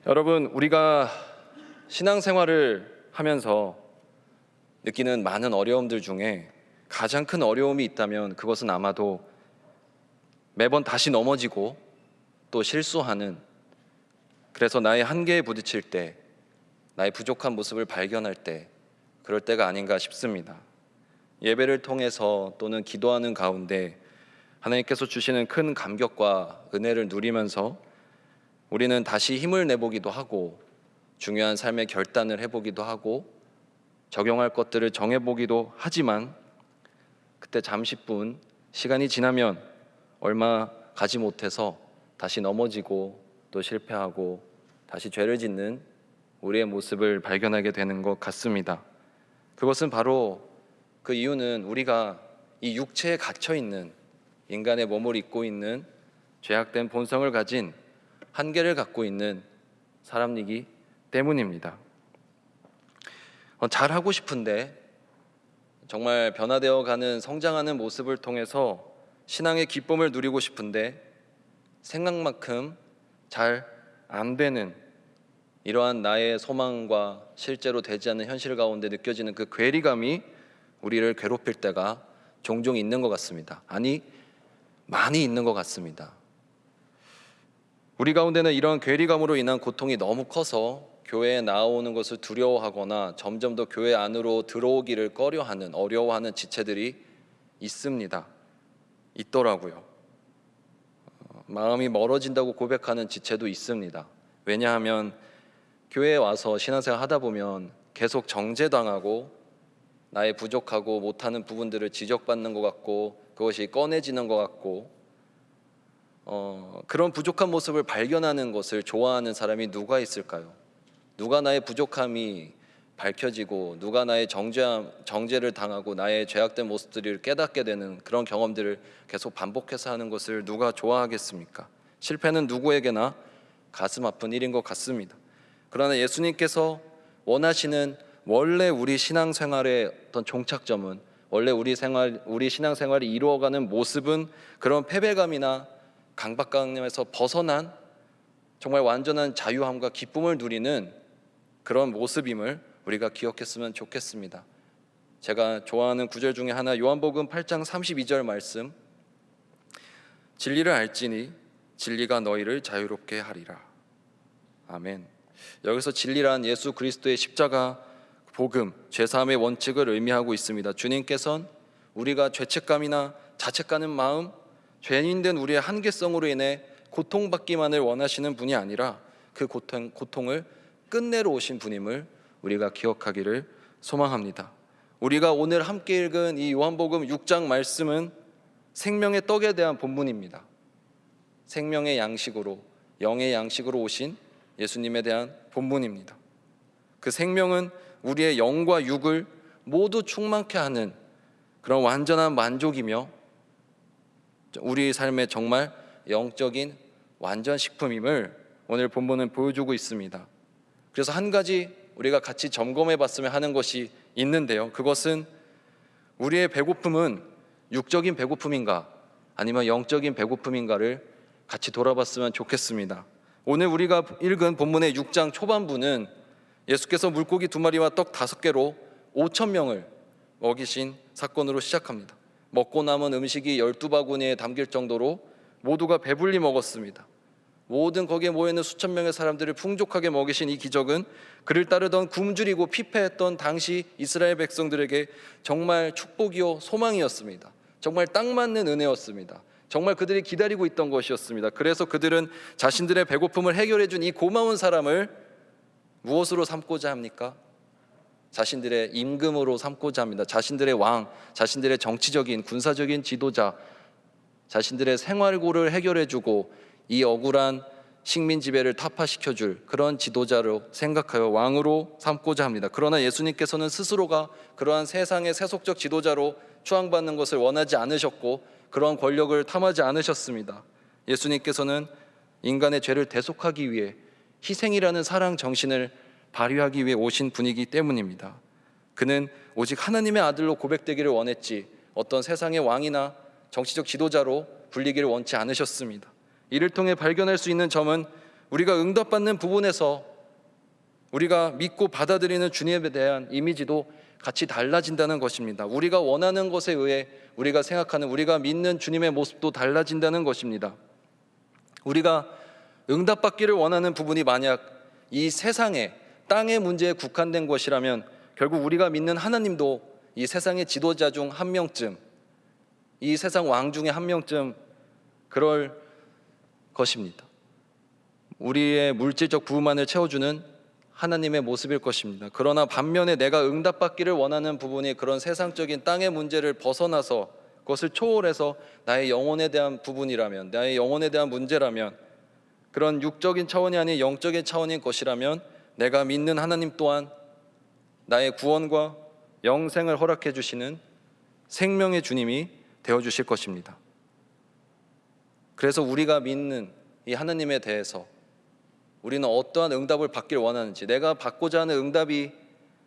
여러분, 우리가 신앙생활을 하면서 느끼는 많은 어려움들 중에 가장 큰 어려움이 있다면 그것은 아마도 매번 다시 넘어지고 또 실수하는, 그래서 나의 한계에 부딪힐 때, 나의 부족한 모습을 발견할 때, 그럴 때가 아닌가 싶습니다. 예배를 통해서 또는 기도하는 가운데 하나님께서 주시는 큰 감격과 은혜를 누리면서 우리는 다시 힘을 내보기도 하고 중요한 삶의 결단을 해보기도 하고 적용할 것들을 정해보기도 하지만, 그때 잠시뿐 시간이 지나면 얼마 가지 못해서 다시 넘어지고 또 실패하고 다시 죄를 짓는 우리의 모습을 발견하게 되는 것 같습니다. 그것은 바로 그 이유는 우리가 이 육체에 갇혀있는, 인간의 몸을 입고 있는 죄악된 본성을 가진, 한계를 갖고 있는 사람이기 때문입니다. 잘하고 싶은데, 정말 변화되어 가는, 성장하는 모습을 통해서 신앙의 기쁨을 누리고 싶은데 생각만큼 잘 안 되는, 이러한 나의 소망과 실제로 되지 않는 현실 가운데 느껴지는 그 괴리감이 우리를 괴롭힐 때가 종종 있는 것 같습니다. 아니, 많이 있는 것 같습니다. 우리 가운데는 이런 괴리감으로 인한 고통이 너무 커서 교회에 나오는 것을 두려워하거나 점점 더 교회 안으로 들어오기를 꺼려하는, 어려워하는 지체들이 있더라고요. 마음이 멀어진다고 고백하는 지체도 있습니다. 왜냐하면 교회에 와서 신앙생활 하다 보면 계속 정죄당하고 나의 부족하고 못하는 부분들을 지적받는 것 같고 그것이 꺼내지는 것 같고, 그런 부족한 모습을 발견하는 것을 좋아하는 사람이 누가 있을까요? 누가 나의 부족함이 밝혀지고 누가 나의 정죄를 당하고 나의 죄악된 모습들을 깨닫게 되는 그런 경험들을 계속 반복해서 하는 것을 누가 좋아하겠습니까? 실패는 누구에게나 가슴 아픈 일인 것 같습니다. 그러나 예수님께서 원하시는 원래 우리 신앙생활의 어떤 종착점은, 원래 우리 신앙생활이 이루어가는 모습은 그런 패배감이나 강박관념에서 벗어난 정말 완전한 자유함과 기쁨을 누리는 그런 모습임을 우리가 기억했으면 좋겠습니다. 제가 좋아하는 구절 중에 하나, 요한복음 8장 32절 말씀, 진리를 알지니 진리가 너희를 자유롭게 하리라. 아멘. 여기서 진리란 예수 그리스도의 십자가 복음, 죄사함의 원칙을 의미하고 있습니다. 주님께서는 우리가 죄책감이나 자책하는 마음, 죄인된 우리의 한계성으로 인해 고통받기만을 원하시는 분이 아니라 그 고통을 끝내러 오신 분임을 우리가 기억하기를 소망합니다. 우리가 오늘 함께 읽은 이 요한복음 6장 말씀은 생명의 떡에 대한 본문입니다. 생명의 양식으로, 영의 양식으로 오신 예수님에 대한 본문입니다. 그 생명은 우리의 영과 육을 모두 충만케 하는 그런 완전한 만족이며 우리 삶의 정말 영적인 완전 식품임을 오늘 본문은 보여주고 있습니다. 그래서 한 가지 우리가 같이 점검해 봤으면 하는 것이 있는데요, 그것은 우리의 배고픔은 육적인 배고픔인가 아니면 영적인 배고픔인가를 같이 돌아봤으면 좋겠습니다. 오늘 우리가 읽은 본문의 6장 초반부는 예수께서 물고기 2마리와 떡 5개로 5,000명을 먹이신 사건으로 시작합니다. 먹고 남은 음식이 12바구니에 담길 정도로 모두가 배불리 먹었습니다. 모든 거기에 모여있는 수천 명의 사람들을 풍족하게 먹이신 이 기적은 그를 따르던 굶주리고 피폐했던 당시 이스라엘 백성들에게 정말 축복이요 소망이었습니다. 정말 딱 맞는 은혜였습니다. 정말 그들이 기다리고 있던 것이었습니다. 그래서 그들은 자신들의 배고픔을 해결해 준 이 고마운 사람을 무엇으로 삼고자 합니까? 자신들의 임금으로 삼고자 합니다. 자신들의 왕, 자신들의 정치적인, 군사적인 지도자, 자신들의 생활고를 해결해주고 이 억울한 식민 지배를 타파시켜줄 그런 지도자로 생각하여 왕으로 삼고자 합니다. 그러나 예수님께서는 스스로가 그러한 세상의 세속적 지도자로 추앙받는 것을 원하지 않으셨고 그러한 권력을 탐하지 않으셨습니다. 예수님께서는 인간의 죄를 대속하기 위해 희생이라는 사랑 정신을 발휘하기 위해 오신 분이기 때문입니다. 그는 오직 하나님의 아들로 고백되기를 원했지 어떤 세상의 왕이나 정치적 지도자로 불리기를 원치 않으셨습니다. 이를 통해 발견할 수 있는 점은 우리가 응답받는 부분에서 우리가 믿고 받아들이는 주님에 대한 이미지도 같이 달라진다는 것입니다. 우리가 원하는 것에 의해 우리가 생각하는, 우리가 믿는 주님의 모습도 달라진다는 것입니다. 우리가 응답받기를 원하는 부분이 만약 이 세상의 땅의 문제에 국한된 것이라면 결국 우리가 믿는 하나님도 이 세상의 지도자 중 한 명쯤, 이 세상 왕 중에 한 명쯤 그럴 것입니다. 우리의 물질적 부분만을 채워주는 하나님의 모습일 것입니다. 그러나 반면에 내가 응답받기를 원하는 부분이 그런 세상적인 땅의 문제를 벗어나서 그것을 초월해서 나의 영혼에 대한 부분이라면, 나의 영혼에 대한 문제라면, 그런 육적인 차원이 아닌 영적인 차원인 것이라면 내가 믿는 하나님 또한 나의 구원과 영생을 허락해 주시는 생명의 주님이 되어 주실 것입니다. 그래서 우리가 믿는 이 하나님에 대해서 우리는 어떠한 응답을 받기를 원하는지, 내가 받고자 하는 응답이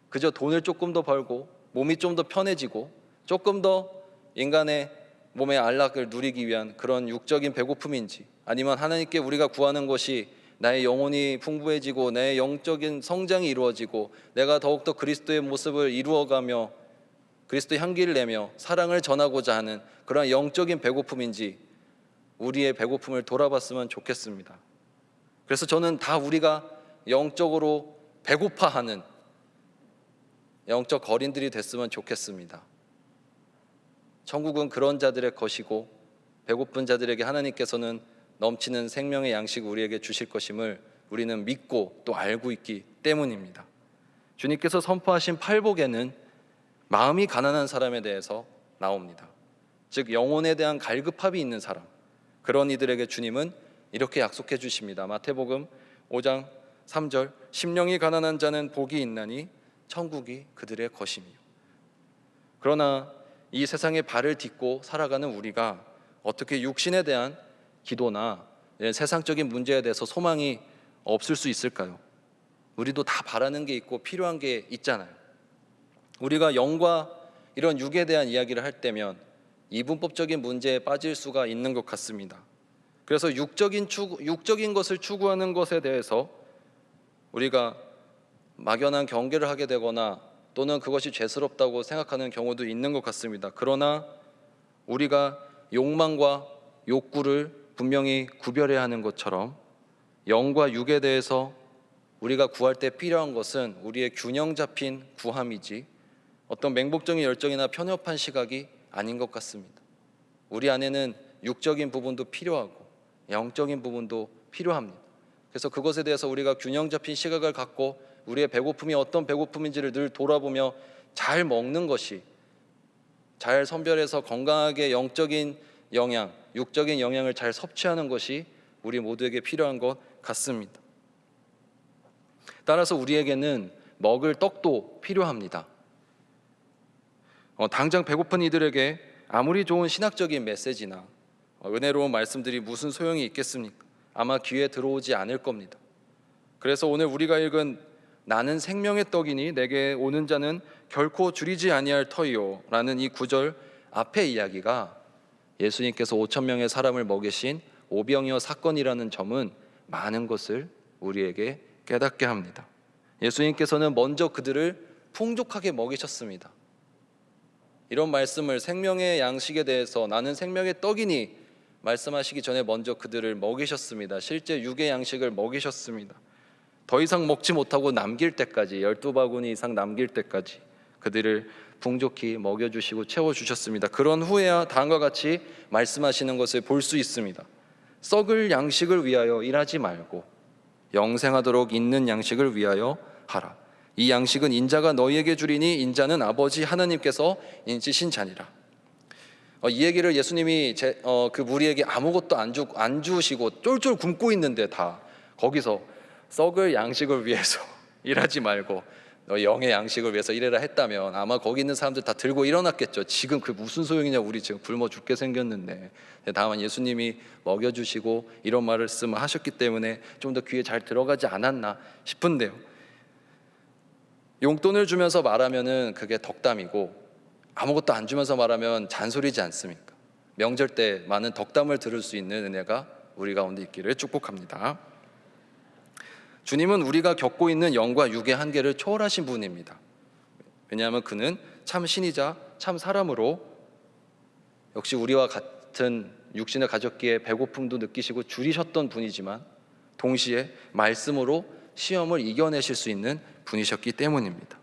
그저 돈을 조금 더 벌고 몸이 좀 더 편해지고 조금 더 인간의 몸의 안락을 누리기 위한 그런 육적인 배고픔인지, 아니면 하나님께 우리가 구하는 것이 나의 영혼이 풍부해지고 내 영적인 성장이 이루어지고 내가 더욱더 그리스도의 모습을 이루어가며 그리스도의 향기를 내며 사랑을 전하고자 하는 그런 영적인 배고픔인지 우리의 배고픔을 돌아봤으면 좋겠습니다. 그래서 저는 다 우리가 영적으로 배고파하는 영적 거린들이 됐으면 좋겠습니다. 천국은 그런 자들의 것이고 배고픈 자들에게 하나님께서는 넘치는 생명의 양식을 우리에게 주실 것임을 우리는 믿고 또 알고 있기 때문입니다. 주님께서 선포하신 팔복에는 마음이 가난한 사람에 대해서 나옵니다. 즉 영혼에 대한 갈급함이 있는 사람, 그런 이들에게 주님은 이렇게 약속해 주십니다. 마태복음 5장 3절, 심령이 가난한 자는 복이 있나니 천국이 그들의 것이며. 그러나 이 세상에 발을 딛고 살아가는 우리가 어떻게 육신에 대한 기도나 세상적인 문제에 대해서 소망이 없을 수 있을까요? 우리도 다 바라는 게 있고 필요한 게 있잖아요. 우리가 영과 이런 육에 대한 이야기를 할 때면 이분법적인 문제에 빠질 수가 있는 것 같습니다. 그래서 육적인 것을 추구하는 것에 대해서 우리가 막연한 경계를 하게 되거나 또는 그것이 죄스럽다고 생각하는 경우도 있는 것 같습니다. 그러나 우리가 욕망과 욕구를 분명히 구별해야 하는 것처럼 영과 육에 대해서 우리가 구할 때 필요한 것은 우리의 균형 잡힌 구함이지 어떤 맹목적인 열정이나 편협한 시각이 아닌 것 같습니다. 우리 안에는 육적인 부분도 필요하고 영적인 부분도 필요합니다. 그래서 그것에 대해서 우리가 균형 잡힌 시각을 갖고 우리의 배고픔이 어떤 배고픔인지를 늘 돌아보며 잘 먹는 것이, 잘 선별해서 건강하게 영적인 영양, 육적인 영양을 잘 섭취하는 것이 우리 모두에게 필요한 것 같습니다. 따라서 우리에게는 먹을 떡도 필요합니다. 당장 배고픈 이들에게 아무리 좋은 신학적인 메시지나 은혜로운 말씀들이 무슨 소용이 있겠습니까? 아마 귀에 들어오지 않을 겁니다. 그래서 오늘 우리가 읽은 나는 생명의 떡이니 내게 오는 자는 결코 줄이지 아니할 터이요 라는 이 구절 앞의 이야기가 예수님께서 5천 명의 사람을 먹이신 오병이어 사건이라는 점은 많은 것을 우리에게 깨닫게 합니다. 예수님께서는 먼저 그들을 풍족하게 먹이셨습니다. 이런 말씀을 생명의 양식에 대해서 나는 생명의 떡이니 말씀하시기 전에 먼저 그들을 먹이셨습니다. 실제 육의 양식을 먹이셨습니다. 더 이상 먹지 못하고 남길 때까지 12바구니 이상 남길 때까지 그들을 풍족히 먹여주시고 채워주셨습니다. 그런 후에야 다음과 같이 말씀하시는 것을 볼 수 있습니다. 썩을 양식을 위하여 일하지 말고 영생하도록 있는 양식을 위하여 하라. 이 양식은 인자가 너희에게 주리니 인자는 아버지 하나님께서 인치신 자니라. 이 얘기를 예수님이 그 무리에게 아무것도 안 주시고 쫄쫄 굶고 있는데 다 거기서 썩을 양식을 위해서 일하지 말고 너 영의 양식을 위해서 일해라 했다면 아마 거기 있는 사람들 다 들고 일어났겠죠. 지금 그 무슨 소용이냐, 우리 지금 굶어 죽게 생겼는데. 다만 예수님이 먹여주시고 이런 말씀을 하셨기 때문에 좀 더 귀에 잘 들어가지 않았나 싶은데요. 용돈을 주면서 말하면은 그게 덕담이고 아무것도 안 주면서 말하면 잔소리지 않습니까? 명절 때 많은 덕담을 들을 수 있는 은혜가 우리 가운데 있기를 축복합니다. 주님은 우리가 겪고 있는 영과 육의 한계를 초월하신 분입니다. 왜냐하면 그는 참 신이자 참 사람으로 역시 우리와 같은 육신을 가졌기에 배고픔도 느끼시고 줄이셨던 분이지만 동시에 말씀으로 시험을 이겨내실 수 있는 분이셨기 때문입니다.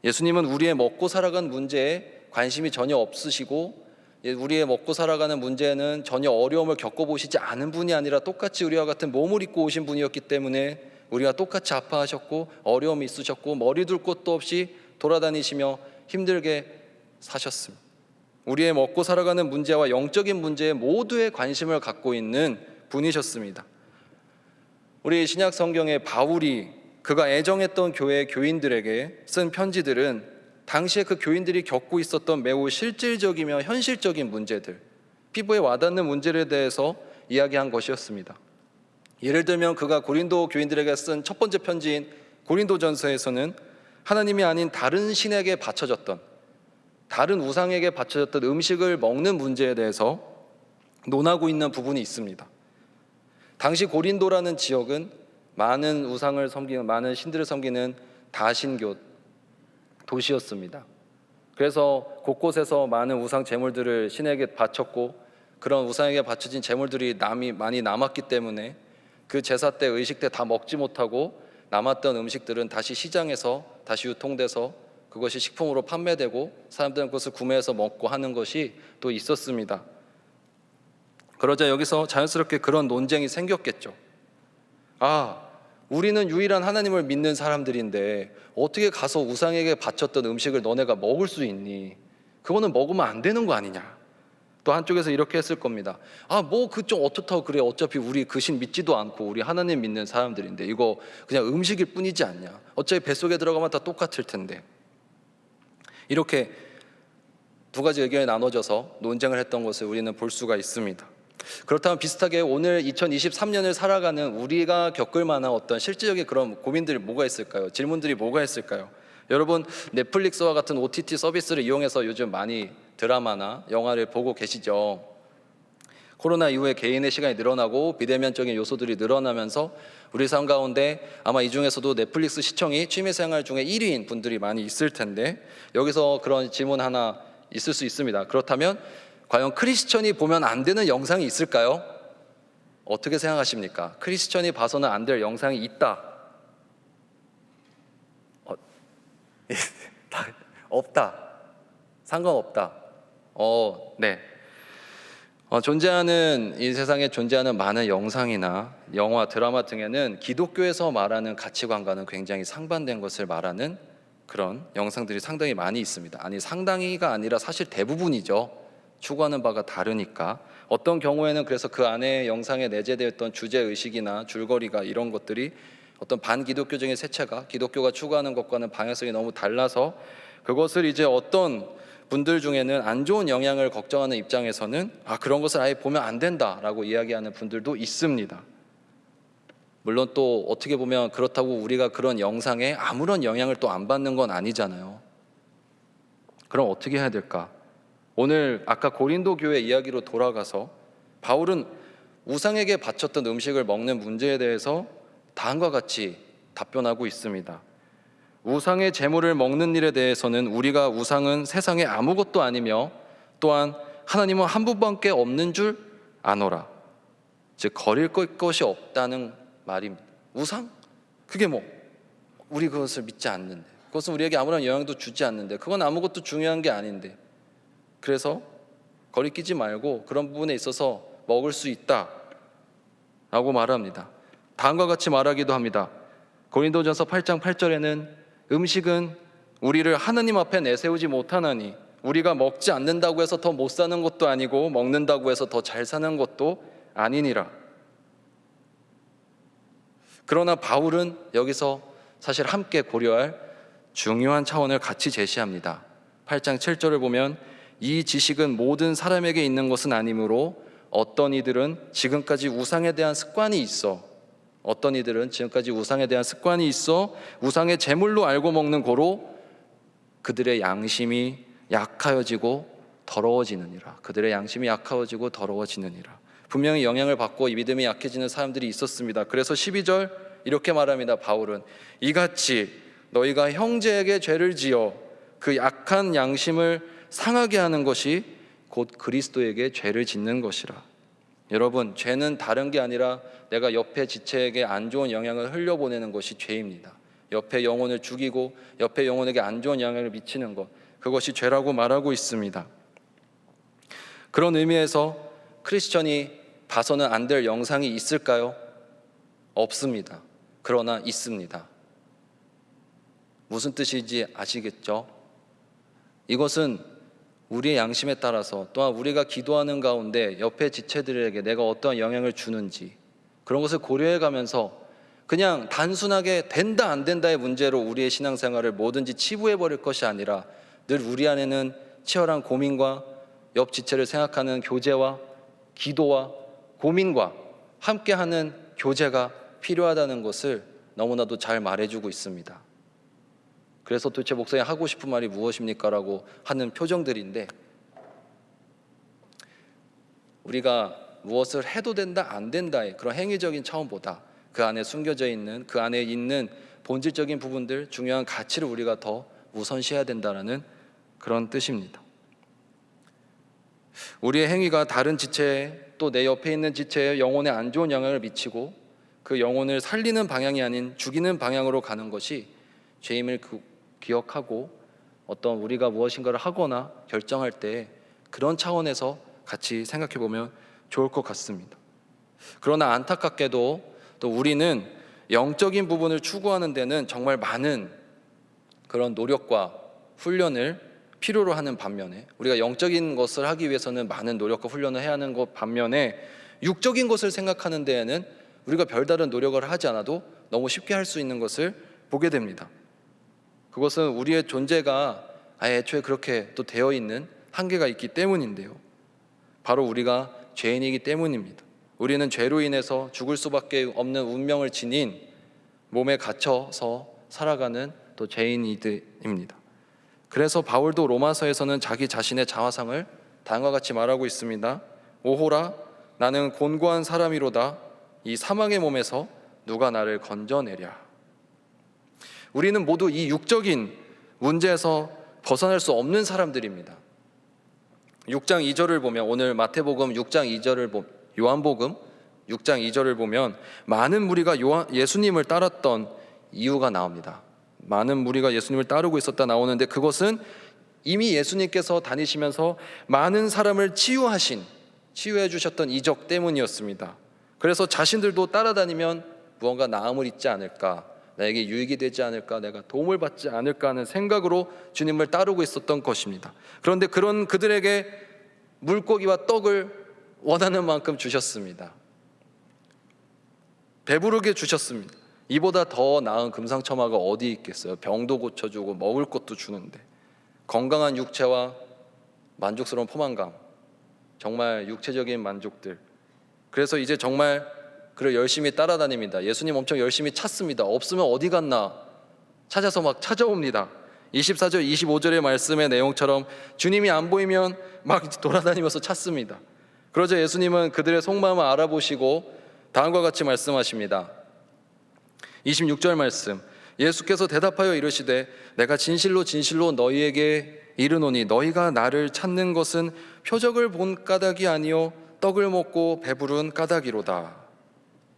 예수님은 우리의 먹고 살아가는 문제에 관심이 전혀 없으시고 우리의 먹고 살아가는 문제는 전혀 어려움을 겪어보시지 않은 분이 아니라 똑같이 우리와 같은 몸을 입고 오신 분이었기 때문에 우리와 똑같이 아파하셨고 어려움이 있으셨고 머리 둘 곳도 없이 돌아다니시며 힘들게 사셨습니다. 우리의 먹고 살아가는 문제와 영적인 문제에 모두에 관심을 갖고 있는 분이셨습니다. 우리 신약 성경의 바울이 그가 애정했던 교회 교인들에게 쓴 편지들은 당시에 그 교인들이 겪고 있었던 매우 실질적이며 현실적인 문제들, 피부에 와닿는 문제에 대해서 이야기한 것이었습니다. 예를 들면 그가 고린도 교인들에게 쓴 첫 번째 편지인 고린도전서에서는 하나님이 아닌 다른 신에게 바쳐졌던, 다른 우상에게 바쳐졌던 음식을 먹는 문제에 대해서 논하고 있는 부분이 있습니다. 당시 고린도라는 지역은 많은 우상을 섬기는, 많은 신들을 섬기는 다신교 도시였습니다. 그래서 곳곳에서 많은 우상 제물들을 신에게 바쳤고 그런 우상에게 바쳐진 제물들이 많이 남았기 때문에 그 제사 때 의식 때 다 먹지 못하고 남았던 음식들은 다시 시장에서 다시 유통돼서 그것이 식품으로 판매되고 사람들은 그것을 구매해서 먹고 하는 것이 또 있었습니다. 그러자 여기서 자연스럽게 그런 논쟁이 생겼겠죠. 우리는 유일한 하나님을 믿는 사람들인데 어떻게 가서 우상에게 바쳤던 음식을 너네가 먹을 수 있니? 그거는 먹으면 안 되는 거 아니냐? 또 한쪽에서 이렇게 했을 겁니다. 뭐 그 좀 어떻다고 그래? 어차피 우리 그 신 믿지도 않고 우리 하나님 믿는 사람들인데 이거 그냥 음식일 뿐이지 않냐? 어차피 뱃속에 들어가면 다 똑같을 텐데. 이렇게 두 가지 의견이 나눠져서 논쟁을 했던 것을 우리는 볼 수가 있습니다. 그렇다면 비슷하게 오늘 2023년을 살아가는 우리가 겪을 만한 어떤 실질적인 그런 고민들이 뭐가 있을까요? 질문들이 뭐가 있을까요? 여러분 넷플릭스와 같은 OTT 서비스를 이용해서 요즘 많이 드라마나 영화를 보고 계시죠? 코로나 이후에 개인의 시간이 늘어나고 비대면적인 요소들이 늘어나면서 우리 삶 가운데 아마 이 중에서도 넷플릭스 시청이 취미생활 중에 1위인 분들이 많이 있을 텐데 여기서 그런 질문 하나 있을 수 있습니다. 그렇다면 과연 크리스천이 보면 안 되는 영상이 있을까요? 어떻게 생각하십니까? 크리스천이 봐서는 안 될 영상이 있다. 없다. 상관없다. 네. 존재하는 이 세상에 존재하는 많은 영상이나 영화, 드라마 등에는 기독교에서 말하는 가치관과는 굉장히 상반된 것을 말하는 그런 영상들이 상당히 많이 있습니다. 아니 상당히가 아니라 사실 대부분이죠. 추구하는 바가 다르니까. 어떤 경우에는 그래서 그 안에 영상에 내재되어 있던 주제의식이나 줄거리가 이런 것들이 어떤 반기독교적인 세체가 기독교가 추구하는 것과는 방향성이 너무 달라서 그것을 이제 어떤 분들 중에는 안 좋은 영향을 걱정하는 입장에서는 그런 것을 아예 보면 안 된다라고 이야기하는 분들도 있습니다. 물론 또 어떻게 보면 그렇다고 우리가 그런 영상에 아무런 영향을 또 안 받는 건 아니잖아요. 그럼 어떻게 해야 될까? 오늘 아까 고린도 교회 이야기로 돌아가서 바울은 우상에게 바쳤던 음식을 먹는 문제에 대해서 다음과 같이 답변하고 있습니다. 우상의 제물을 먹는 일에 대해서는 우리가 우상은 세상에 아무것도 아니며 또한 하나님은 한 분밖에 없는 줄 아노라. 즉 거릴 것이 없다는 말입니다. 우상? 그게 뭐 우리 그것을 믿지 않는데 그것은 우리에게 아무런 영향도 주지 않는데 그건 아무것도 중요한 게 아닌데 그래서 거리끼지 말고 그런 부분에 있어서 먹을 수 있다 라고 말합니다. 다음과 같이 말하기도 합니다. 고린도전서 8장 8절에는 음식은 우리를 하나님 앞에 내세우지 못하나니 우리가 먹지 않는다고 해서 더 못 사는 것도 아니고 먹는다고 해서 더 잘 사는 것도 아니니라. 그러나 바울은 여기서 사실 함께 고려할 중요한 차원을 같이 제시합니다. 8장 7절을 보면 이 지식은 모든 사람에게 있는 것은 아니므로 어떤 이들은 지금까지 우상에 대한 습관이 있어 우상의 제물로 알고 먹는 고로 그들의 양심이 약하여지고 더러워지느니라. 분명히 영향을 받고 이 믿음이 약해지는 사람들이 있었습니다. 그래서 12절 이렇게 말합니다. 바울은 이같이 너희가 형제에게 죄를 지어 그 약한 양심을 상하게 하는 것이 곧 그리스도에게 죄를 짓는 것이라. 여러분, 죄는 다른 게 아니라 내가 옆에 지체에게 안 좋은 영향을 흘려보내는 것이 죄입니다. 옆에 영혼을 죽이고 옆에 영혼에게 안 좋은 영향을 미치는 것, 그것이 죄라고 말하고 있습니다. 그런 의미에서 크리스천이 봐서는 안 될 영상이 있을까요? 없습니다. 그러나 있습니다. 무슨 뜻인지 아시겠죠? 이것은 우리의 양심에 따라서, 또한 우리가 기도하는 가운데 옆에 지체들에게 내가 어떠한 영향을 주는지 그런 것을 고려해 가면서 그냥 단순하게 된다 안 된다의 문제로 우리의 신앙생활을 뭐든지 치부해 버릴 것이 아니라 늘 우리 안에는 치열한 고민과 옆 지체를 생각하는 교제와 기도와 고민과 함께하는 교제가 필요하다는 것을 너무나도 잘 말해주고 있습니다. 그래서 도대체 목사님 하고 싶은 말이 무엇입니까? 라고 하는 표정들인데, 우리가 무엇을 해도 된다 안 된다의 그런 행위적인 차원보다 그 안에 숨겨져 있는, 그 안에 있는 본질적인 부분들, 중요한 가치를 우리가 더 우선시해야 된다는 그런 뜻입니다. 우리의 행위가 다른 지체에, 또 내 옆에 있는 지체에 영혼에 안 좋은 영향을 미치고 그 영혼을 살리는 방향이 아닌 죽이는 방향으로 가는 것이 죄임을 기억하고 어떤 우리가 무엇인가를 하거나 결정할 때 그런 차원에서 같이 생각해 보면 좋을 것 같습니다. 그러나 안타깝게도 또 우리는 영적인 부분을 추구하는 데는 정말 많은 그런 노력과 훈련을 필요로 하는 반면에, 우리가 영적인 것을 하기 위해서는 많은 노력과 훈련을 해야 하는 것 반면에, 육적인 것을 생각하는 데에는 우리가 별다른 노력을 하지 않아도 너무 쉽게 할 수 있는 것을 보게 됩니다. 그것은 우리의 존재가 애초에 그렇게 또 되어 있는 한계가 있기 때문인데요, 바로 우리가 죄인이기 때문입니다. 우리는 죄로 인해서 죽을 수밖에 없는 운명을 지닌 몸에 갇혀서 살아가는 또 죄인이들입니다. 그래서 바울도 로마서에서는 자기 자신의 자화상을 다음과 같이 말하고 있습니다. 오호라, 나는 곤고한 사람이로다. 이 사망의 몸에서 누가 나를 건져내랴. 우리는 모두 이 육적인 문제에서 벗어날 수 없는 사람들입니다. 6장 2절을 보면, 오늘 마태복음 6장 2절을 보면, 요한복음 6장 2절을 보면 많은 무리가 예수님을 따랐던 이유가 나옵니다. 많은 무리가 예수님을 따르고 있었다 나오는데, 그것은 이미 예수님께서 다니시면서 많은 사람을 치유해 주셨던 이적 때문이었습니다. 그래서 자신들도 따라다니면 무언가 나음을 잊지 않을까, 나에게 유익이 되지 않을까, 내가 도움을 받지 않을까 하는 생각으로 주님을 따르고 있었던 것입니다. 그런데 그런 그들에게 물고기와 떡을 원하는 만큼 주셨습니다. 배부르게 주셨습니다. 이보다 더 나은 금상첨화가 어디 있겠어요? 병도 고쳐주고 먹을 것도 주는데, 건강한 육체와 만족스러운 포만감, 정말 육체적인 만족들. 그래서 이제 정말 그를 열심히 따라다닙니다. 예수님 엄청 열심히 찾습니다. 없으면 어디 갔나 찾아서 막 찾아옵니다. 24절 25절의 말씀의 내용처럼 주님이 안 보이면 막 돌아다니면서 찾습니다. 그러자 예수님은 그들의 속마음을 알아보시고 다음과 같이 말씀하십니다. 26절 말씀, 예수께서 대답하여 이르시되 내가 진실로 진실로 너희에게 이르노니 너희가 나를 찾는 것은 표적을 본 까닭이 아니요 떡을 먹고 배부른 까닭이로다.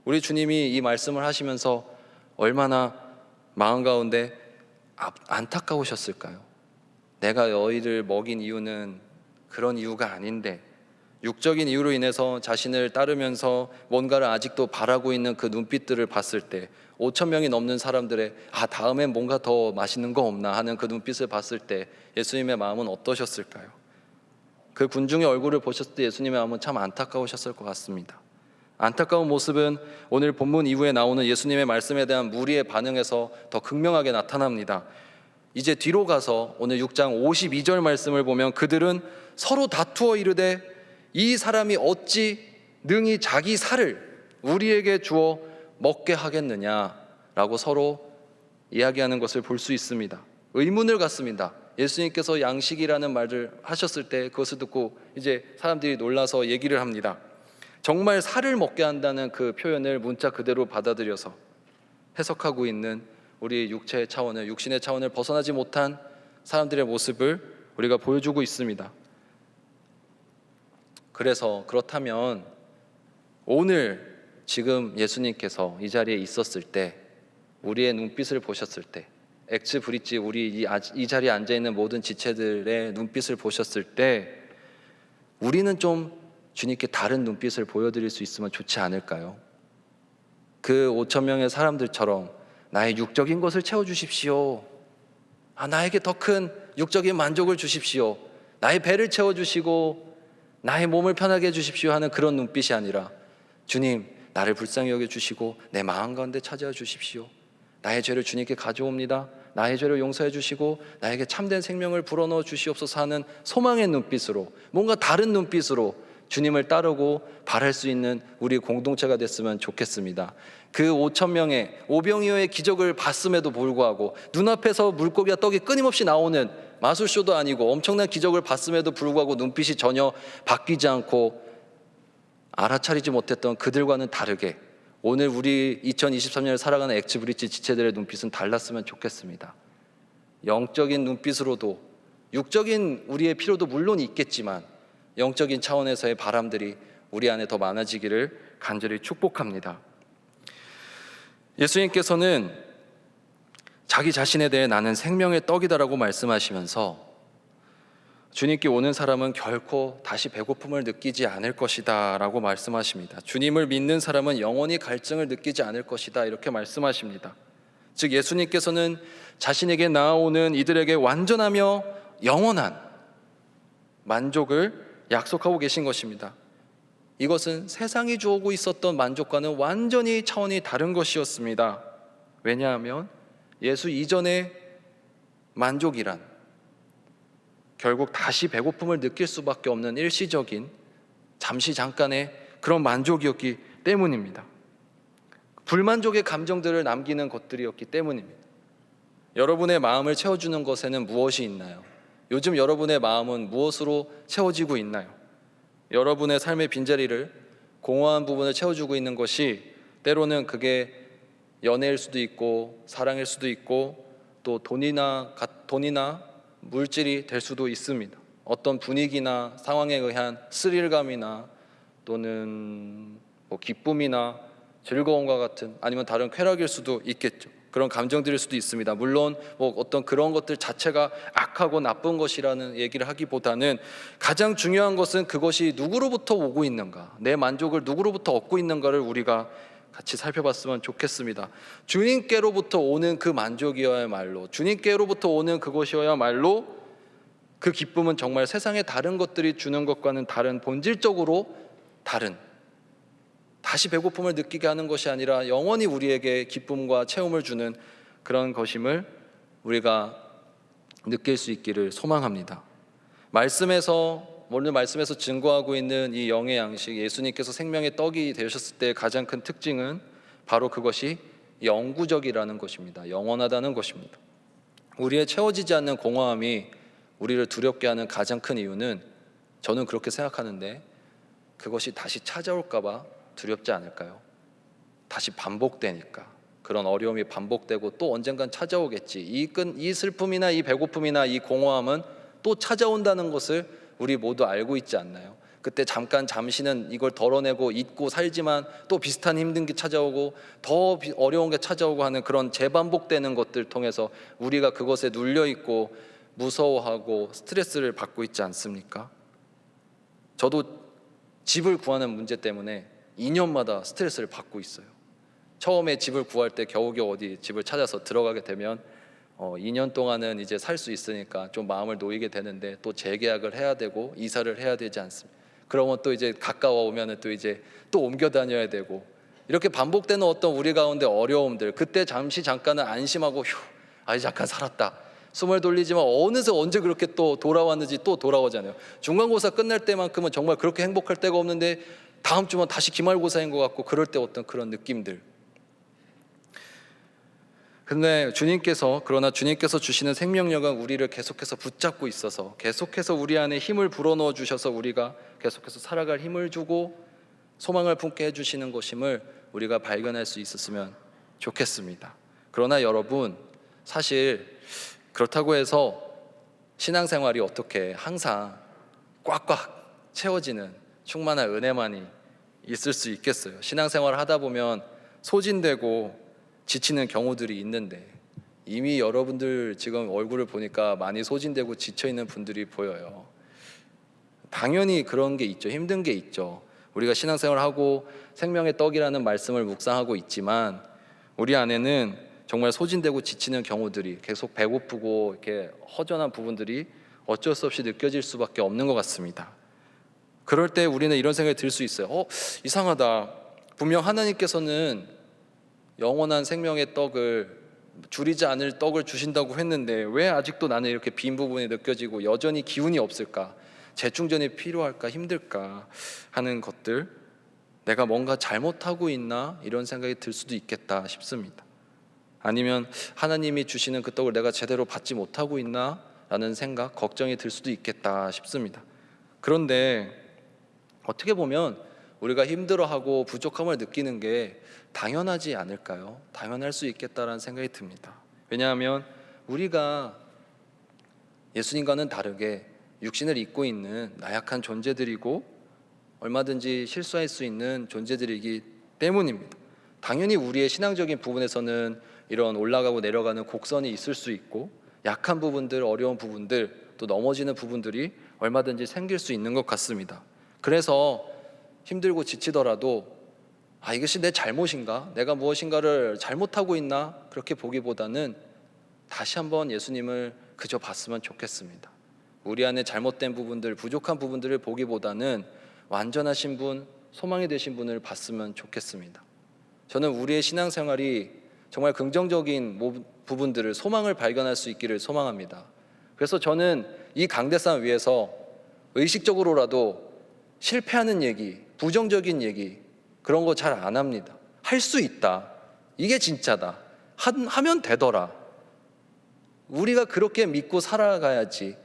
우리 주님이 이 말씀을 하시면서 얼마나 마음 가운데 안타까우셨을까요? 내가 너희를 먹인 이유는 그런 이유가 아닌데, 육적인 이유로 인해서 자신을 따르면서 뭔가를 아직도 바라고 있는 그 눈빛들을 봤을 때, 5,000명이 넘는 사람들의 다음엔 뭔가 더 맛있는 거 없나 하는 그 눈빛을 봤을 때 예수님의 마음은 어떠셨을까요? 그 군중의 얼굴을 보셨을 때 예수님의 마음은 참 안타까우셨을 것 같습니다. 안타까운 모습은 오늘 본문 이후에 나오는 예수님의 말씀에 대한 무리의 반응에서 더 극명하게 나타납니다. 이제 뒤로 가서 오늘 6장 52절 말씀을 보면 그들은 서로 다투어 이르되 이 사람이 어찌 능히 자기 살을 우리에게 주어 먹게 하겠느냐라고 서로 이야기하는 것을 볼 수 있습니다. 의문을 갖습니다. 예수님께서 양식이라는 말을 하셨을 때 그것을 듣고 이제 사람들이 놀라서 얘기를 합니다. 정말 살을 먹게 한다는 그 표현을 문자 그대로 받아들여서 해석하고 있는 우리 육체의 차원을, 육신의 차원을 벗어나지 못한 사람들의 모습을 우리가 보여주고 있습니다. 그래서 그렇다면 오늘 지금 예수님께서 이 자리에 있었을 때, 우리의 눈빛을 보셨을 때, 엑스 브릿지 우리 이 자리에 앉아있는 모든 지체들의 눈빛을 보셨을 때 우리는 좀 주님께 다른 눈빛을 보여드릴 수 있으면 좋지 않을까요? 그 5천 명의 사람들처럼 나의 육적인 것을 채워주십시오. 나에게 더 큰 육적인 만족을 주십시오. 나의 배를 채워주시고 나의 몸을 편하게 해주십시오 하는 그런 눈빛이 아니라, 주님, 나를 불쌍히 여겨주시고 내 마음 가운데 찾아와 주십시오. 나의 죄를 주님께 가져옵니다. 나의 죄를 용서해 주시고 나에게 참된 생명을 불어넣어 주시옵소서 하는 소망의 눈빛으로, 뭔가 다른 눈빛으로 주님을 따르고 바랄 수 있는 우리 공동체가 됐으면 좋겠습니다. 그 5천 명의 오병이어의 기적을 봤음에도 불구하고, 눈앞에서 물고기와 떡이 끊임없이 나오는 마술쇼도 아니고 엄청난 기적을 봤음에도 불구하고 눈빛이 전혀 바뀌지 않고 알아차리지 못했던 그들과는 다르게 오늘 우리 2023년을 살아가는 엑스브릿지 지체들의 눈빛은 달랐으면 좋겠습니다. 영적인 눈빛으로도, 육적인 우리의 필요도 물론 있겠지만 영적인 차원에서의 바람들이 우리 안에 더 많아지기를 간절히 축복합니다. 예수님께서는 자기 자신에 대해 나는 생명의 떡이다라고 말씀하시면서 주님께 오는 사람은 결코 다시 배고픔을 느끼지 않을 것이다 라고 말씀하십니다. 주님을 믿는 사람은 영원히 갈증을 느끼지 않을 것이다, 이렇게 말씀하십니다. 즉 예수님께서는 자신에게 나아오는 이들에게 완전하며 영원한 만족을 약속하고 계신 것입니다. 이것은 세상이 주고 있었던 만족과는 완전히 차원이 다른 것이었습니다. 왜냐하면 예수 이전의 만족이란 결국 다시 배고픔을 느낄 수밖에 없는 일시적인, 잠시 잠깐의 그런 만족이었기 때문입니다. 불만족의 감정들을 남기는 것들이었기 때문입니다. 여러분의 마음을 채워주는 것에는 무엇이 있나요? 요즘 여러분의 마음은 무엇으로 채워지고 있나요? 여러분의 삶의 빈자리를, 공허한 부분을 채워주고 있는 것이 때로는 그게 연애일 수도 있고 사랑일 수도 있고 또 돈이나 물질이 될 수도 있습니다. 어떤 분위기나 상황에 의한 스릴감이나 또는 기쁨이나 즐거움과 같은, 아니면 다른 쾌락일 수도 있겠죠. 그런 감정들일 수도 있습니다. 물론 어떤 그런 것들 자체가 악하고 나쁜 것이라는 얘기를 하기보다는 가장 중요한 것은 그것이 누구로부터 오고 있는가, 내 만족을 누구로부터 얻고 있는가를 우리가 같이 살펴봤으면 좋겠습니다. 주님께로부터 오는 그 만족이어야말로, 주님께로부터 오는 그것이어야말로 그 기쁨은 정말 세상의 다른 것들이 주는 것과는 다른, 본질적으로 다른, 다시 배고픔을 느끼게 하는 것이 아니라 영원히 우리에게 기쁨과 체험을 주는 그런 것임을 우리가 느낄 수 있기를 소망합니다. 오늘 말씀에서 증거하고 있는 이 영의 양식, 예수님께서 생명의 떡이 되셨을 때 가장 큰 특징은 바로 그것이 영구적이라는 것입니다. 영원하다는 것입니다. 우리의 채워지지 않는 공허함이 우리를 두렵게 하는 가장 큰 이유는, 저는 그렇게 생각하는데, 그것이 다시 찾아올까 봐 두렵지 않을까요? 다시 반복되니까. 그런 어려움이 반복되고 또 언젠간 찾아오겠지. 이 슬픔이나 이 배고픔이나 이 공허함은 또 찾아온다는 것을 우리 모두 알고 있지 않나요? 그때 잠시는 이걸 덜어내고 잊고 살지만 또 비슷한 힘든 게 찾아오고 더 어려운 게 찾아오고 하는 그런 재반복되는 것들 통해서 우리가 그것에 눌려있고 무서워하고 스트레스를 받고 있지 않습니까? 저도 집을 구하는 문제 때문에 2년마다 스트레스를 받고 있어요. 처음에 집을 구할 때 겨우겨우 어디 집을 찾아서 들어가게 되면 2년 동안은 이제 살 수 있으니까 좀 마음을 놓이게 되는데, 또 재계약을 해야 되고 이사를 해야 되지 않습니까? 그러면 또 이제 가까워 오면은 또 이제 또 옮겨 다녀야 되고, 이렇게 반복되는 어떤 우리 가운데 어려움들, 그때 잠깐은 안심하고 이제 잠깐 살았다 숨을 돌리지만 어느새 언제 그렇게 또 돌아왔는지 또 돌아오잖아요. 중간고사 끝날 때만큼은 정말 그렇게 행복할 때가 없는데 다음 주면 다시 기말고사인 것 같고, 그럴 때 어떤 그런 느낌들. 그러나 주님께서 주시는 생명력은 우리를 계속해서 붙잡고 있어서, 계속해서 우리 안에 힘을 불어넣어 주셔서 우리가 계속해서 살아갈 힘을 주고 소망을 품게 해주시는 것임을 우리가 발견할 수 있었으면 좋겠습니다. 그러나 여러분, 사실 그렇다고 해서 신앙생활이 어떻게 항상 꽉꽉 채워지는 충만한 은혜만이 있을 수 있겠어요? 신앙생활을 하다 보면 소진되고 지치는 경우들이 있는데, 이미 여러분들 지금 얼굴을 보니까 많이 소진되고 지쳐있는 분들이 보여요. 당연히 그런 게 있죠. 힘든 게 있죠. 우리가 신앙생활을 하고 생명의 떡이라는 말씀을 묵상하고 있지만 우리 안에는 정말 소진되고 지치는 경우들이, 계속 배고프고 이렇게 허전한 부분들이 어쩔 수 없이 느껴질 수밖에 없는 것 같습니다. 그럴 때 우리는 이런 생각이 들 수 있어요. 이상하다. 분명 하나님께서는 영원한 생명의 떡을, 줄이지 않을 떡을 주신다고 했는데 왜 아직도 나는 이렇게 빈 부분이 느껴지고 여전히 기운이 없을까? 재충전이 필요할까? 힘들까? 하는 것들, 내가 뭔가 잘못하고 있나? 이런 생각이 들 수도 있겠다 싶습니다. 아니면 하나님이 주시는 그 떡을 내가 제대로 받지 못하고 있나? 라는 생각, 걱정이 들 수도 있겠다 싶습니다. 그런데 어떻게 보면 우리가 힘들어하고 부족함을 느끼는 게 당연하지 않을까요? 당연할 수 있겠다라는 생각이 듭니다. 왜냐하면 우리가 예수님과는 다르게 육신을 입고 있는 나약한 존재들이고 얼마든지 실수할 수 있는 존재들이기 때문입니다. 당연히 우리의 신앙적인 부분에서는 이런 올라가고 내려가는 곡선이 있을 수 있고, 약한 부분들, 어려운 부분들, 또 넘어지는 부분들이 얼마든지 생길 수 있는 것 같습니다. 그래서 힘들고 지치더라도 이것이 내 잘못인가? 내가 무엇인가를 잘못하고 있나? 그렇게 보기보다는 다시 한번 예수님을 그저 봤으면 좋겠습니다. 우리 안에 잘못된 부분들, 부족한 부분들을 보기보다는 완전하신 분, 소망이 되신 분을 봤으면 좋겠습니다. 저는 우리의 신앙생활이 정말 긍정적인 부분들을, 소망을 발견할 수 있기를 소망합니다. 그래서 저는 이 강대상 위에서 의식적으로라도 실패하는 얘기, 부정적인 얘기, 그런 거 잘 안 합니다. 할 수 있다, 이게 진짜다, 하면 되더라, 우리가 그렇게 믿고 살아가야지.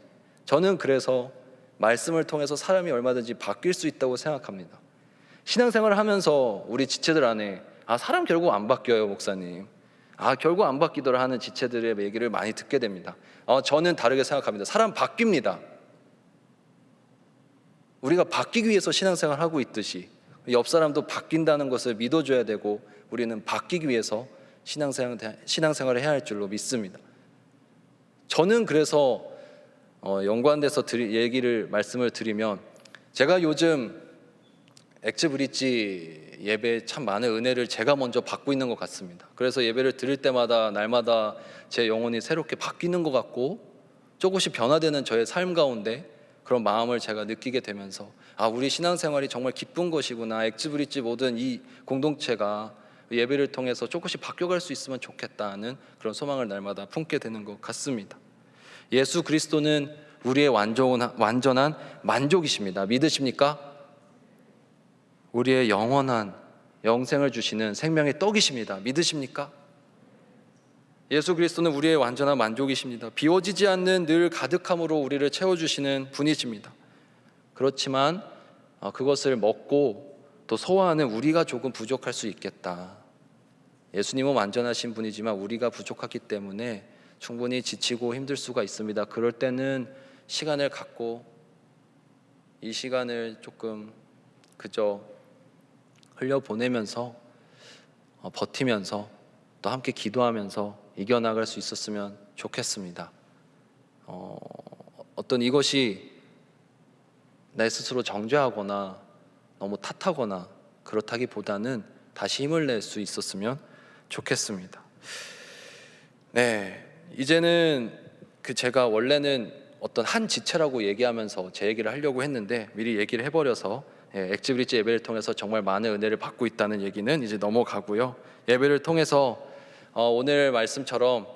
저는 그래서 말씀을 통해서 사람이 얼마든지 바뀔 수 있다고 생각합니다. 신앙생활을 하면서 우리 지체들 안에 사람 결국 안 바뀌어요 목사님, 결국 안 바뀌더라 하는 지체들의 얘기를 많이 듣게 됩니다. 저는 다르게 생각합니다. 사람 바뀝니다. 우리가 바뀌기 위해서 신앙생활을 하고 있듯이 옆 사람도 바뀐다는 것을 믿어줘야 되고, 우리는 바뀌기 위해서 신앙생활을 해야 할 줄로 믿습니다. 저는 그래서 연관돼서 말씀을 드리면, 제가 요즘 엑스브릿지 예배에 참 많은 은혜를 제가 먼저 받고 있는 것 같습니다. 그래서 예배를 드릴 때마다 날마다 제 영혼이 새롭게 바뀌는 것 같고 조금씩 변화되는 저의 삶 가운데 그런 마음을 제가 느끼게 되면서 우리 신앙생활이 정말 기쁜 것이구나, 엑스브릿지 모든 이 공동체가 예배를 통해서 조금씩 바뀌어갈 수 있으면 좋겠다는 그런 소망을 날마다 품게 되는 것 같습니다. 예수 그리스도는 우리의 완전한 만족이십니다. 믿으십니까? 우리의 영원한 영생을 주시는 생명의 떡이십니다. 믿으십니까? 예수 그리스도는 우리의 완전한 만족이십니다. 비워지지 않는 늘 가득함으로 우리를 채워주시는 분이십니다. 그렇지만 그것을 먹고 또 소화하는 우리가 조금 부족할 수 있겠다. 예수님은 완전하신 분이지만 우리가 부족하기 때문에 충분히 지치고 힘들 수가 있습니다. 그럴 때는 시간을 갖고 이 시간을 조금 그저 흘려보내면서 버티면서 또 함께 기도하면서 이겨나갈 수 있었으면 좋겠습니다. 어떤 이것이 내 스스로 정죄하거나 너무 탓하거나 그렇다기보다는 다시 힘을 낼 수 있었으면 좋겠습니다. 네, 이제는 제가 원래는 어떤 한 지체라고 얘기하면서 제 얘기를 하려고 했는데 미리 얘기를 해버려서 엑스브릿지 예배를 통해서 정말 많은 은혜를 받고 있다는 얘기는 이제 넘어가고요. 예배를 통해서 오늘 말씀처럼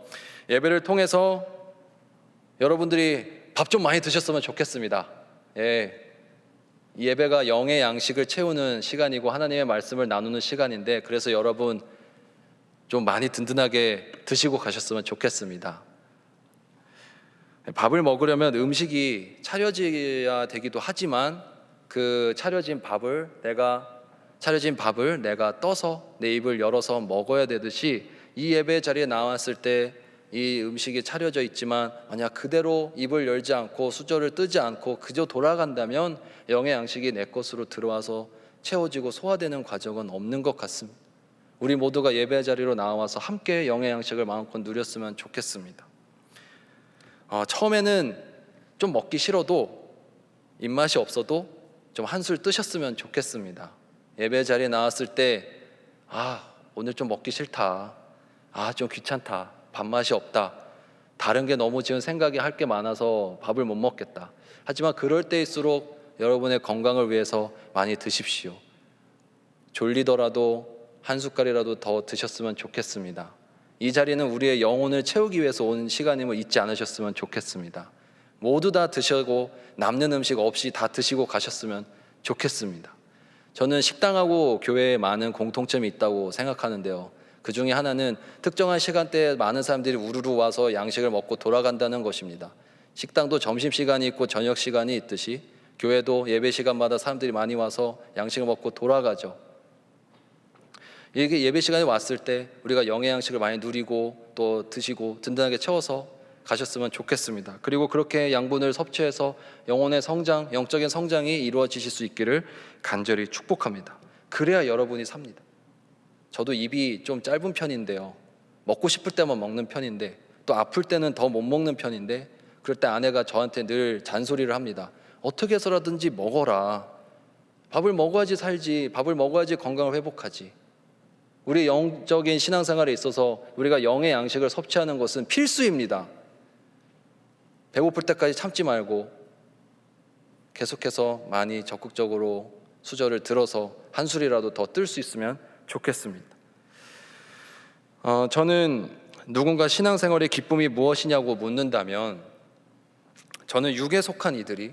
예배를 통해서 여러분들이 밥 좀 많이 드셨으면 좋겠습니다. 이 예배가 영의 양식을 채우는 시간이고 하나님의 말씀을 나누는 시간인데, 그래서 여러분 좀 많이 든든하게 드시고 가셨으면 좋겠습니다. 밥을 먹으려면 음식이 차려져야 되기도 하지만 그 차려진 밥을 내가 차려진 밥을 내가 떠서 내 입을 열어서 먹어야 되듯이 이 예배 자리에 나왔을 때 이 음식이 차려져 있지만 만약 그대로 입을 열지 않고 수저를 뜨지 않고 그저 돌아간다면 영의 양식이 내 것으로 들어와서 채워지고 소화되는 과정은 없는 것 같습니다. 우리 모두가 예배 자리로 나와서 함께 영의 양식을 마음껏 누렸으면 좋겠습니다. 처음에는 좀 먹기 싫어도 입맛이 없어도 좀 한술 뜨셨으면 좋겠습니다. 예배 자리에 나왔을 때 오늘 좀 먹기 싫다, 좀 귀찮다, 밥맛이 없다, 다른 게 너무 지금 생각이 할 게 많아서 밥을 못 먹겠다. 하지만 그럴 때일수록 여러분의 건강을 위해서 많이 드십시오. 졸리더라도 한 숟갈이라도 더 드셨으면 좋겠습니다. 이 자리는 우리의 영혼을 채우기 위해서 온 시간임을 잊지 않으셨으면 좋겠습니다. 모두 다 드시고 남는 음식 없이 다 드시고 가셨으면 좋겠습니다. 저는 식당하고 교회에 많은 공통점이 있다고 생각하는데요. 그 중에 하나는 특정한 시간대에 많은 사람들이 우르르 와서 양식을 먹고 돌아간다는 것입니다. 식당도 점심시간이 있고 저녁시간이 있듯이 교회도 예배 시간마다 사람들이 많이 와서 양식을 먹고 돌아가죠. 이게 예배 시간에 왔을 때 우리가 영의 양식을 많이 누리고 또 드시고 든든하게 채워서 가셨으면 좋겠습니다. 그리고 그렇게 양분을 섭취해서 영혼의 성장, 영적인 성장이 이루어지실 수 있기를 간절히 축복합니다. 그래야 여러분이 삽니다. 저도 입이 좀 짧은 편인데요, 먹고 싶을 때만 먹는 편인데 또 아플 때는 더 못 먹는 편인데 그럴 때 아내가 저한테 늘 잔소리를 합니다. 어떻게 해서라든지 먹어라. 밥을 먹어야지 살지. 밥을 먹어야지 건강을 회복하지. 우리 영적인 신앙생활에 있어서 우리가 영의 양식을 섭취하는 것은 필수입니다. 배고플 때까지 참지 말고 계속해서 많이 적극적으로 수저를 들어서 한 술이라도 더 뜰 수 있으면 좋겠습니다. 저는 누군가 신앙생활의 기쁨이 무엇이냐고 묻는다면 저는 육에 속한 이들이,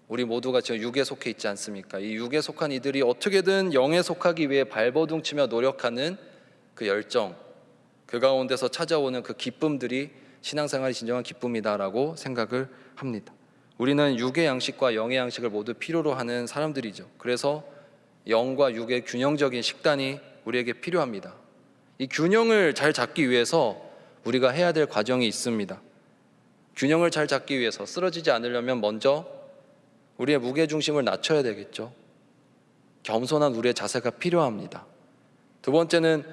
우리 모두가 지금 육에 속해 있지 않습니까? 이 육에 속한 이들이 어떻게든 영에 속하기 위해 발버둥치며 노력하는 그 열정, 그 가운데서 찾아오는 그 기쁨들이 신앙생활이 진정한 기쁨이다라고 생각을 합니다. 우리는 육의 양식과 영의 양식을 모두 필요로 하는 사람들이죠. 그래서 영과 육의 균형적인 식단이 우리에게 필요합니다. 이 균형을 잘 잡기 위해서 우리가 해야 될 과정이 있습니다. 균형을 잘 잡기 위해서 쓰러지지 않으려면 먼저 우리의 무게중심을 낮춰야 되겠죠. 겸손한 우리의 자세가 필요합니다. 두 번째는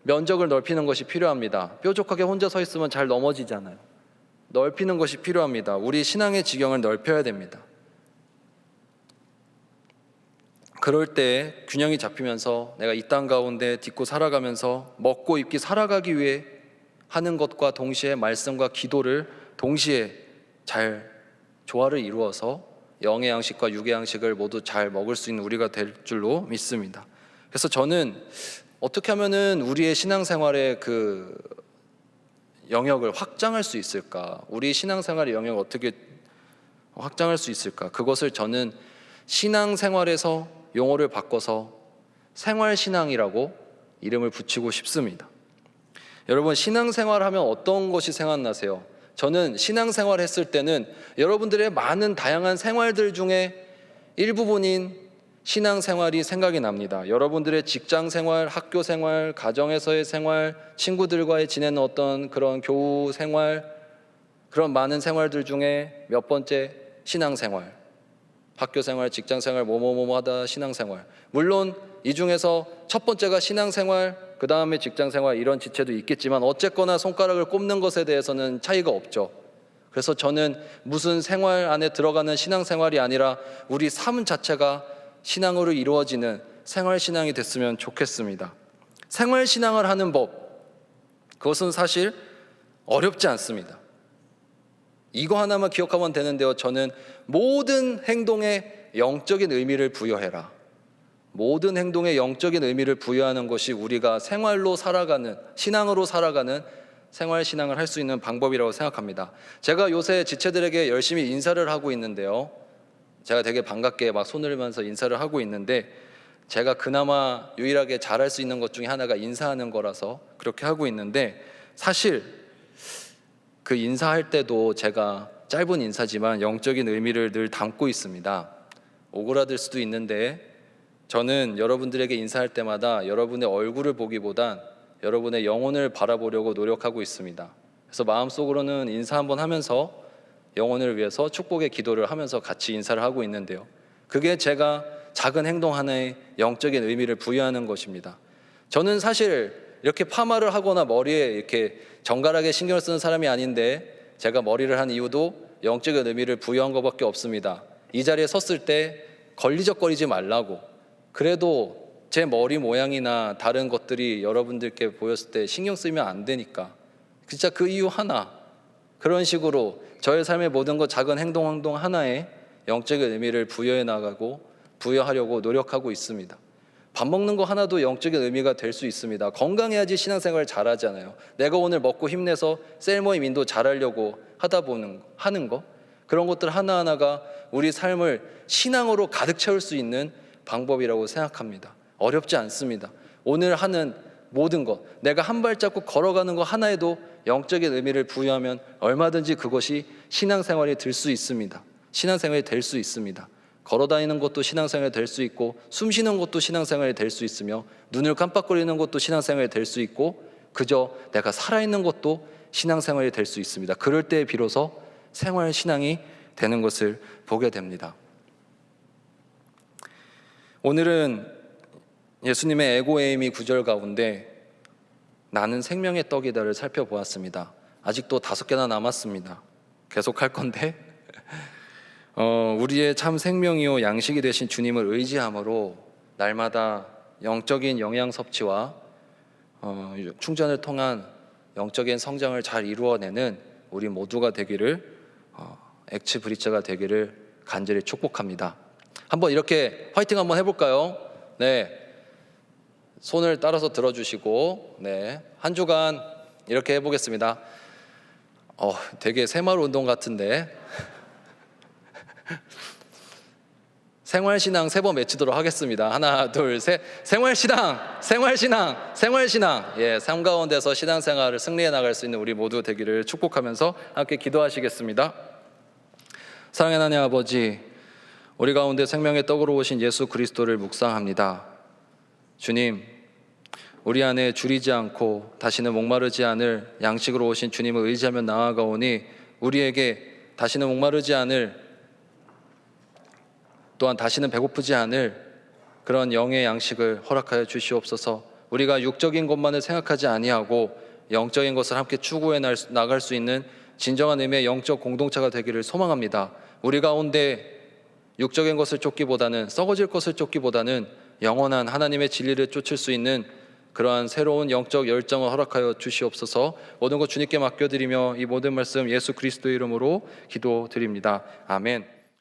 면적을 넓히는 것이 필요합니다. 뾰족하게 혼자 서 있으면 잘 넘어지잖아요. 넓히는 것이 필요합니다. 우리 신앙의 지경을 넓혀야 됩니다. 그럴 때 균형이 잡히면서 내가 이 땅 가운데 딛고 살아가면서 먹고 입기 살아가기 위해 하는 것과 동시에 말씀과 기도를 동시에 잘 조화를 이루어서 영의 양식과 육의 양식을 모두 잘 먹을 수 있는 우리가 될 줄로 믿습니다. 그래서 저는 어떻게 하면은 우리의 신앙생활의 그 영역을 확장할 수 있을까? 우리 신앙생활의 영역을 어떻게 확장할 수 있을까? 그것을 저는 신앙생활에서 용어를 바꿔서 생활신앙이라고 이름을 붙이고 싶습니다. 여러분, 신앙생활 하면 어떤 것이 생각나세요? 저는 신앙생활 했을 때는 여러분들의 많은 다양한 생활들 중에 일부분인 신앙생활이 생각이 납니다. 여러분들의 직장생활, 학교생활, 가정에서의 생활, 친구들과의 지내는 어떤 그런 교우생활, 그런 많은 생활들 중에 몇 번째 신앙생활, 학교생활, 직장생활, 뭐뭐뭐하다 신앙생활. 물론 이 중에서 첫 번째가 신앙생활, 그 다음에 직장생활, 이런 지체도 있겠지만 어쨌거나 손가락을 꼽는 것에 대해서는 차이가 없죠. 그래서 저는 무슨 생활 안에 들어가는 신앙생활이 아니라 우리 삶 자체가 신앙으로 이루어지는 생활신앙이 됐으면 좋겠습니다. 생활신앙을 하는 법, 그것은 사실 어렵지 않습니다. 이거 하나만 기억하면 되는데요. 저는 모든 행동에 영적인 의미를 부여해라. 모든 행동에 영적인 의미를 부여하는 것이 우리가 생활로 살아가는, 신앙으로 살아가는 생활신앙을 할 수 있는 방법이라고 생각합니다. 제가 요새 지체들에게 열심히 인사를 하고 있는데요. 제가 되게 반갑게 막 손을 들면서 인사를 하고 있는데 제가 그나마 유일하게 잘할 수 있는 것 중에 하나가 인사하는 거라서 그렇게 하고 있는데, 사실 그 인사할 때도 제가 짧은 인사지만 영적인 의미를 늘 담고 있습니다. 오그라들 수도 있는데 저는 여러분들에게 인사할 때마다 여러분의 얼굴을 보기보단 여러분의 영혼을 바라보려고 노력하고 있습니다. 그래서 마음속으로는 인사 한번 하면서 영혼을 위해서 축복의 기도를 하면서 같이 인사를 하고 있는데요. 그게 제가 작은 행동 하나에 영적인 의미를 부여하는 것입니다. 저는 사실 이렇게 파마를 하거나 머리에 이렇게 정갈하게 신경을 쓰는 사람이 아닌데 제가 머리를 한 이유도 영적인 의미를 부여한 것밖에 없습니다. 이 자리에 섰을 때 걸리적거리지 말라고. 그래도 제 머리 모양이나 다른 것들이 여러분들께 보였을 때 신경 쓰이면 안 되니까 진짜 그 이유 하나, 그런 식으로 저의 삶의 모든 것 작은 행동 하나에 영적인 의미를 부여해 나가고 부여하려고 노력하고 있습니다. 밥 먹는 거 하나도 영적인 의미가 될 수 있습니다. 건강해야지 신앙생활 잘하잖아요. 내가 오늘 먹고 힘내서 셀모임 인도 잘하려고 하는 거, 그런 것들 하나하나가 우리 삶을 신앙으로 가득 채울 수 있는 방법이라고 생각합니다. 어렵지 않습니다. 오늘 하는 모든 것, 내가 한 발자국 걸어가는 거 하나에도 영적인 의미를 부여하면 얼마든지 그것이 신앙생활이 될 수 있습니다. 신앙생활이 될 수 있습니다. 걸어다니는 것도 신앙생활이 될 수 있고, 숨 쉬는 것도 신앙생활이 될 수 있으며, 눈을 깜빡거리는 것도 신앙생활이 될 수 있고, 그저 내가 살아있는 것도 신앙생활이 될 수 있습니다. 그럴 때 비로소 생활 신앙이 되는 것을 보게 됩니다. 오늘은 예수님의 에고에이미 구절 가운데 나는 생명의 떡이다를 살펴보았습니다. 아직도 5개나 남았습니다. 계속 할 건데 우리의 참 생명이요 양식이 되신 주님을 의지함으로 날마다 영적인 영양 섭취와 충전을 통한 영적인 성장을 잘 이루어내는 우리 모두가 되기를, 엑츠 브리처가 되기를 간절히 축복합니다. 한번 이렇게 화이팅 한번 해볼까요? 네, 손을 따라서 들어주시고, 네, 한 주간 이렇게 해보겠습니다. 되게 새마을 운동 같은데 생활신앙 3번 외치도록 하겠습니다. 하나, 둘, 셋. 생활신앙, 생활신앙, 생활신앙. 예, 삶 가운데서 신앙생활을 승리해 나갈 수 있는 우리 모두 되기를 축복하면서 함께 기도하시겠습니다. 사랑의 하나님 아버지, 우리 가운데 생명의 떡으로 오신 예수 그리스도를 묵상합니다. 주님, 우리 안에 줄이지 않고 다시는 목마르지 않을 양식으로 오신 주님을 의지하며 나아가오니 우리에게 다시는 목마르지 않을, 또한 다시는 배고프지 않을 그런 영의 양식을 허락하여 주시옵소서. 우리가 육적인 것만을 생각하지 아니하고 영적인 것을 함께 추구해 나갈 수 있는 진정한 의미의 영적 공동체가 되기를 소망합니다. 우리 가운데 육적인 것을 쫓기보다는, 썩어질 것을 쫓기보다는 영원한 하나님의 진리를 쫓을 수 있는 그러한 새로운 영적 열정을 허락하여 주시옵소서. 모든 것 주님께 맡겨드리며 이 모든 말씀 예수 그리스도의 이름으로 기도드립니다. 아멘.